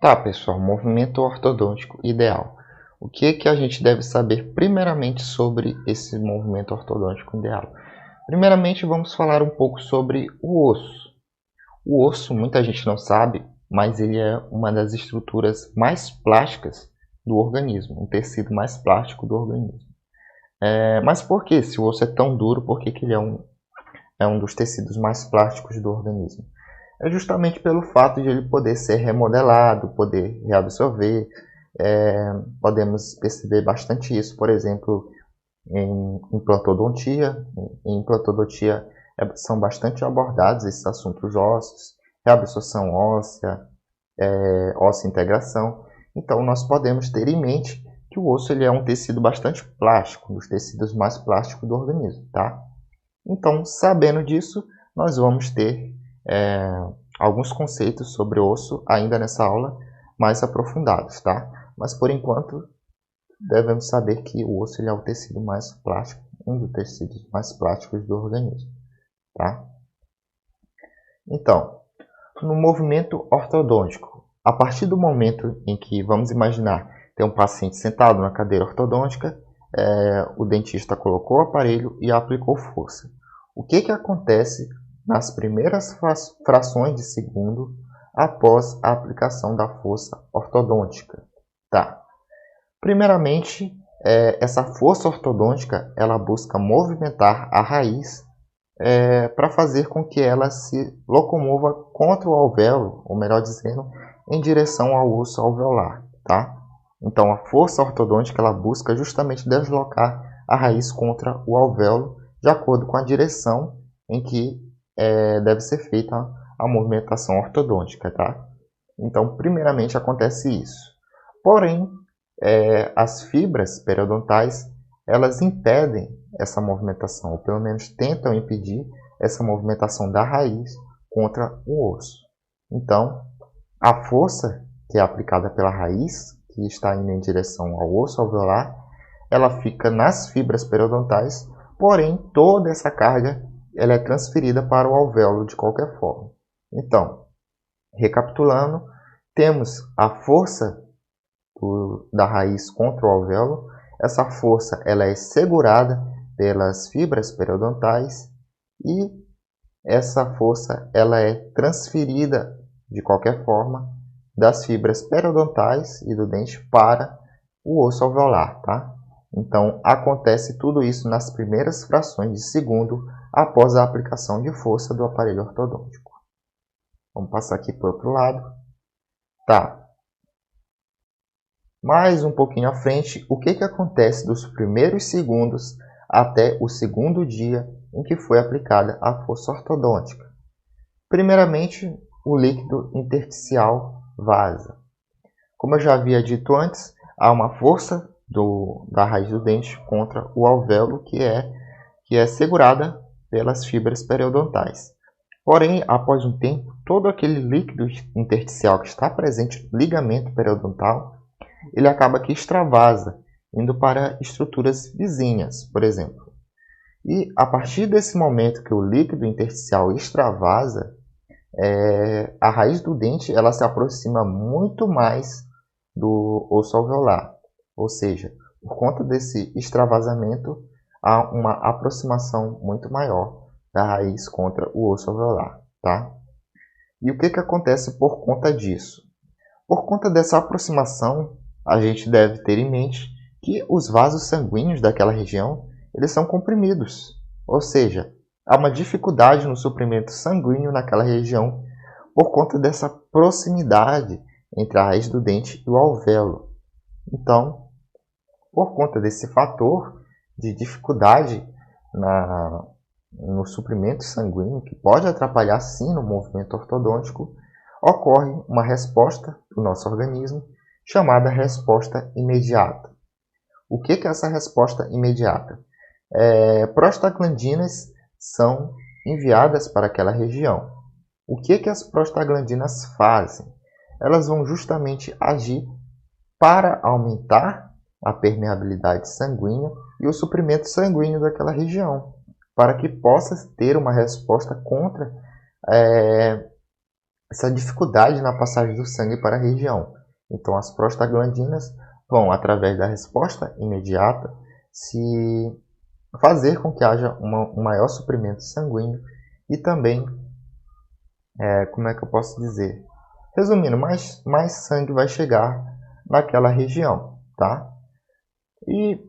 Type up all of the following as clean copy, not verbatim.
Tá, pessoal, movimento ortodôntico ideal. O que é que a gente deve saber primeiramente sobre esse movimento ortodôntico ideal? Primeiramente, vamos falar um pouco sobre o osso. O osso, muita gente não sabe, mas ele é uma das estruturas mais plásticas do organismo, um tecido mais plástico do organismo. Mas por que, se o osso é tão duro, por que ele é um dos tecidos mais plásticos do organismo? É justamente pelo fato de ele poder ser remodelado, poder reabsorver. Podemos perceber bastante isso, por exemplo, em implantodontia. Em implantodontia são bastante abordados esses assuntos ósseos, reabsorção óssea, óssea integração. Então, nós podemos ter em mente que o osso ele é um tecido bastante plástico, um dos tecidos mais plásticos do organismo, tá? Então, sabendo disso, nós vamos ter é, alguns conceitos sobre osso ainda nessa aula mais aprofundados, tá? Mas por enquanto, devemos saber que o osso ele é o tecido mais plástico, um dos tecidos mais plásticos do organismo, tá? Então, no movimento ortodôntico, a partir do momento em que, vamos imaginar, tem um paciente sentado na cadeira ortodôntica, o dentista colocou o aparelho e aplicou força. O que acontece nas primeiras frações de segundo após a aplicação da força ortodôntica? Tá. Primeiramente, essa força ortodôntica ela busca movimentar a raiz para fazer com que ela se locomova contra o alvéolo, ou melhor dizendo, em direção ao osso alveolar. Tá? Então, a força ortodôntica ela busca justamente deslocar a raiz contra o alvéolo de acordo com a direção em que deve ser feita a movimentação ortodôntica. Tá? Então, primeiramente acontece isso. Porém, as fibras periodontais elas impedem essa movimentação, ou pelo menos tentam impedir essa movimentação da raiz contra o osso. Então, a força que é aplicada pela raiz, que está indo em direção ao osso alveolar, ela fica nas fibras periodontais, porém toda essa carga ela é transferida para o alvéolo de qualquer forma. Então, recapitulando, temos a força da raiz contra o alvéolo. Essa força ela é segurada pelas fibras periodontais e essa força ela é transferida de qualquer forma das fibras periodontais e do dente para o osso alveolar, tá? Então acontece tudo isso nas primeiras frações de segundo após a aplicação de força do aparelho ortodôntico. Vamos passar aqui para o outro lado. Tá. Mais um pouquinho à frente, o que acontece dos primeiros segundos até o segundo dia em que foi aplicada a força ortodôntica? Primeiramente, o líquido intersticial vaza. Como eu já havia dito antes, há uma força da raiz do dente contra o alvéolo que é segurada pelas fibras periodontais. Porém, após um tempo, todo aquele líquido intersticial que está presente no ligamento periodontal ele acaba que extravasa, indo para estruturas vizinhas, por exemplo. E a partir desse momento que o líquido intersticial extravasa, a raiz do dente ela se aproxima muito mais do osso alveolar. Ou seja, por conta desse extravasamento, há uma aproximação muito maior da raiz contra o osso alveolar. Tá? E o que acontece por conta disso? Por conta dessa aproximação, a gente deve ter em mente que os vasos sanguíneos daquela região eles são comprimidos, ou seja, há uma dificuldade no suprimento sanguíneo naquela região por conta dessa proximidade entre a raiz do dente e o alvéolo. Então, por conta desse fator de dificuldade no suprimento sanguíneo, que pode atrapalhar sim no movimento ortodôntico, ocorre uma resposta do nosso organismo chamada resposta imediata. O que é essa resposta imediata? Prostaglandinas são enviadas para aquela região. O que as prostaglandinas fazem? Elas vão justamente agir para aumentar a permeabilidade sanguínea e o suprimento sanguíneo daquela região, para que possa ter uma resposta contra essa dificuldade na passagem do sangue para a região. Então, as prostaglandinas vão, através da resposta imediata, se fazer com que haja um maior suprimento sanguíneo e também, como é que eu posso dizer? Resumindo, mais sangue vai chegar naquela região, tá? E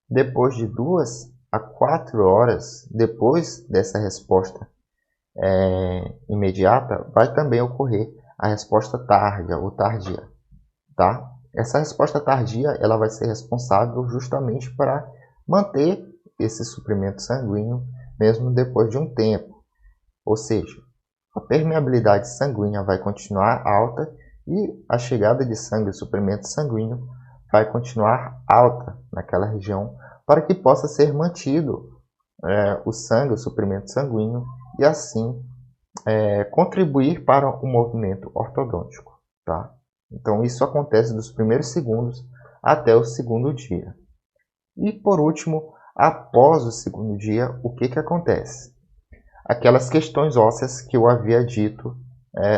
depois de 2 a 4 horas depois dessa resposta imediata, vai também ocorrer a resposta tardia ou tardia, tá? Essa resposta tardia ela vai ser responsável justamente para manter esse suprimento sanguíneo mesmo depois de um tempo, ou seja, a permeabilidade sanguínea vai continuar alta e a chegada de sangue e suprimento sanguíneo vai continuar alta naquela região para que possa ser mantido o sangue, o suprimento sanguíneo e assim contribuir para o movimento ortodôntico, tá? Então isso acontece dos primeiros segundos até o segundo dia. E por último, após o segundo dia, o que acontece? Aquelas questões ósseas que eu havia dito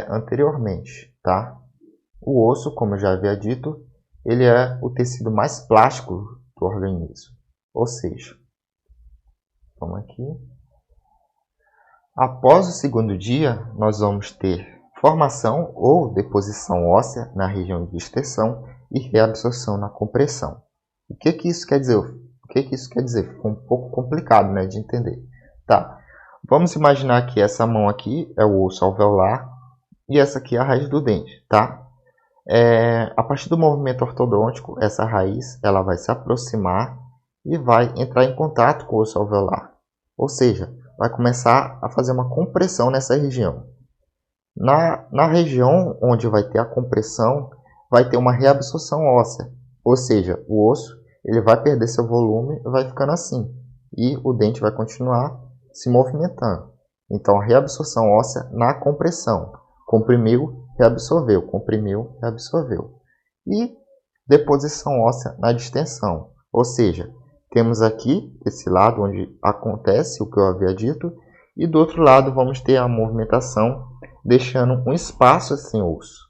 anteriormente, tá? O osso, como eu já havia dito, ele é o tecido mais plástico do organismo. Ou seja, vamos aqui. Após o segundo dia, nós vamos ter formação ou deposição óssea na região de extensão e reabsorção na compressão. O que isso quer dizer? Ficou um pouco complicado, né, de entender. Tá. Vamos imaginar que essa mão aqui é o osso alveolar e essa aqui é a raiz do dente, tá? A partir do movimento ortodôntico, essa raiz ela vai se aproximar e vai entrar em contato com o osso alveolar. Ou seja, vai começar a fazer uma compressão nessa região. Na região onde vai ter a compressão, vai ter uma reabsorção óssea. Ou seja, o osso ele vai perder seu volume e vai ficando assim. E o dente vai continuar se movimentando. Então, a reabsorção óssea na compressão. Comprimiu, reabsorveu. Comprimiu, reabsorveu. E deposição óssea na distensão. Ou seja, temos aqui esse lado onde acontece o que eu havia dito. E do outro lado vamos ter a movimentação deixando um espaço sem osso.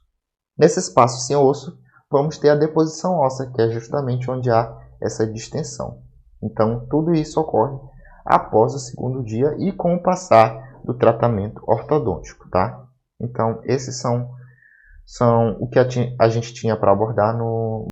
Nesse espaço sem osso, vamos ter a deposição óssea, que é justamente onde há essa distensão. Então, tudo isso ocorre após o segundo dia e com o passar do tratamento ortodôntico, tá? Então, esses são o que a gente tinha para abordar no